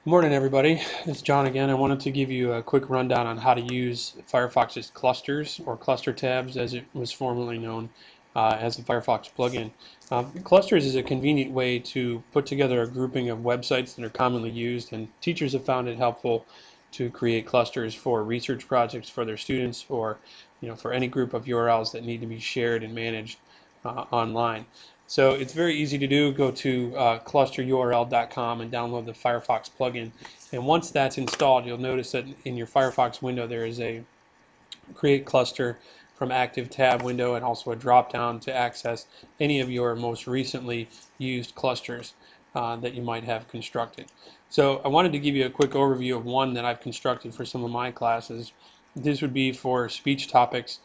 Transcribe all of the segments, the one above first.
Good morning, everybody. It's John again. I wanted to give you a quick rundown on how to use Firefox's clusters, or cluster tabs as it was formerly known as the Firefox plugin. Clusters is a convenient way to put together a grouping of websites that are commonly used, and teachers have found it helpful to create clusters for research projects for their students, or for any group of URLs that need to be shared and managed online. So it's very easy to do. Go to clusterurl.com and download the Firefox plugin. And once that's installed, you'll notice that in your Firefox window there is a Create Cluster from Active tab window, and also a drop down to access any of your most recently used clusters that you might have constructed. So I wanted to give you a quick overview of one that I've constructed for some of my classes. This would be for speech topics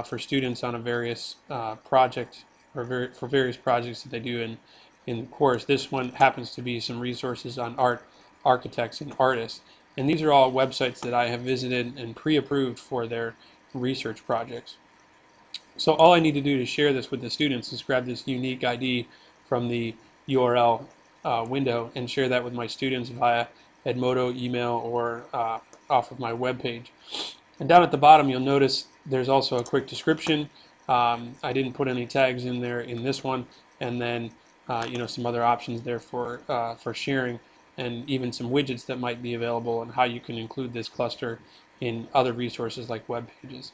for students on a various project, or for various projects that they do in the course. This one happens to be some resources on art, architects, and artists. And these are all websites that I have visited and pre-approved for their research projects. So all I need to do to share this with the students is grab this unique ID from the URL window and share that with my students via Edmodo email, or off of my web page. And down at the bottom you'll notice there's also a quick description. I didn't put any tags in there in this one, and then some other options there for sharing, and even some widgets that might be available and how you can include this cluster in other resources like web pages.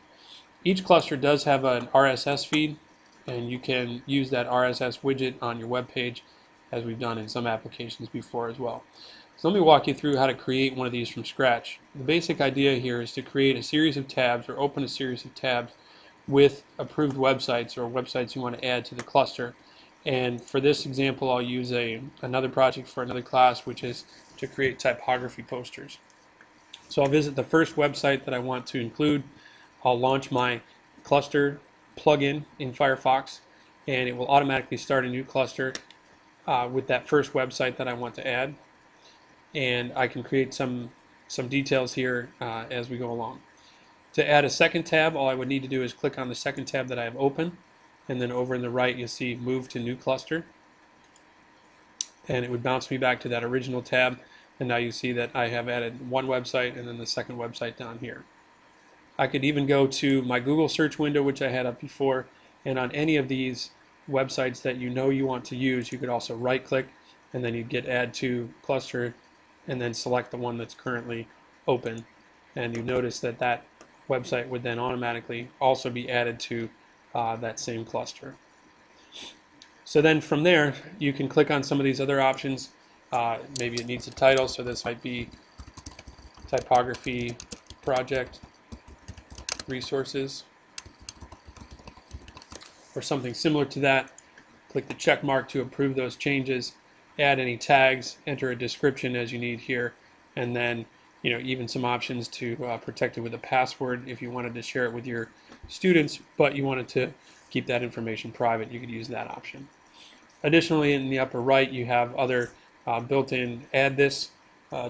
Each cluster does have an RSS feed, and you can use that RSS widget on your web page, as we've done in some applications before as well. So let me walk you through how to create one of these from scratch. The basic idea here is to create a series of tabs, or open a series of tabs with approved websites, or websites you want to add to the cluster. And for this example, I'll use another project for another class, which is to create typography posters. So I'll visit the first website that I want to include. I'll launch my cluster plugin in Firefox, and it will automatically start a new cluster with that first website that I want to add. And I can create some details here as we go along. To add a second tab, all I would need to do is click on the second tab that I have open, and then over in the right you'll see Move to New Cluster, and it would bounce me back to that original tab. And now you see that I have added one website and then the second website down here. I could even go to my Google search window, which I had up before, and on any of these websites that you want to use, you could also right click, and then you get Add to Cluster, and then select the one that's currently open, and you notice that that website would then automatically also be added to that same cluster. So then from there you can click on some of these other options. Maybe it needs a title, so this might be Typography Project Resources, or something similar to that. Click the check mark to approve those changes, add any tags, enter a description as you need here, and then even some options to protect it with a password. If you wanted to share it with your students but you wanted to keep that information private, you could use that option. Additionally, in the upper right you have other built-in add this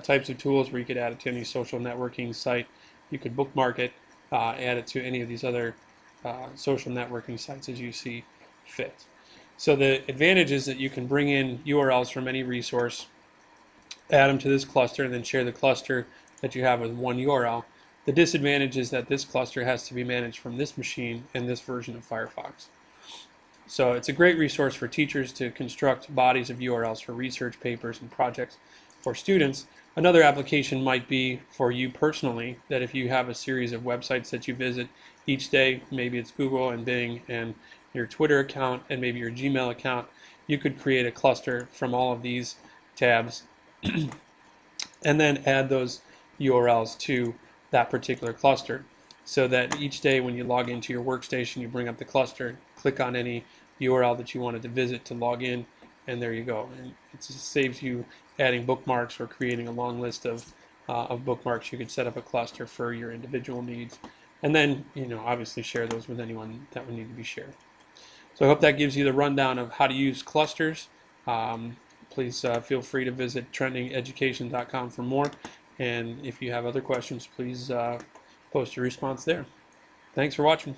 types of tools, where you could add it to any social networking site. You could bookmark it, add it to any of these other social networking sites as you see fit. So the advantage is that you can bring in URLs from any resource, add them to this cluster, and then share the cluster that you have with one URL. The disadvantage is that this cluster has to be managed from this machine and this version of Firefox. So it's a great resource for teachers to construct bodies of URLs for research papers and projects for students. Another application might be for you personally, that if you have a series of websites that you visit each day, maybe it's Google and Bing and your Twitter account and maybe your Gmail account, you could create a cluster from all of these tabs and then add those URLs to that particular cluster, so that each day when you log into your workstation, you bring up the cluster, click on any URL that you wanted to visit to log in, and there you go. And it just saves you adding bookmarks or creating a long list of bookmarks. You could set up a cluster for your individual needs, and then obviously share those with anyone that would need to be shared. So I hope that gives you the rundown of how to use clusters. Please feel free to visit trendingeducation.com for more, and if you have other questions, please post your response there. Thanks for watching.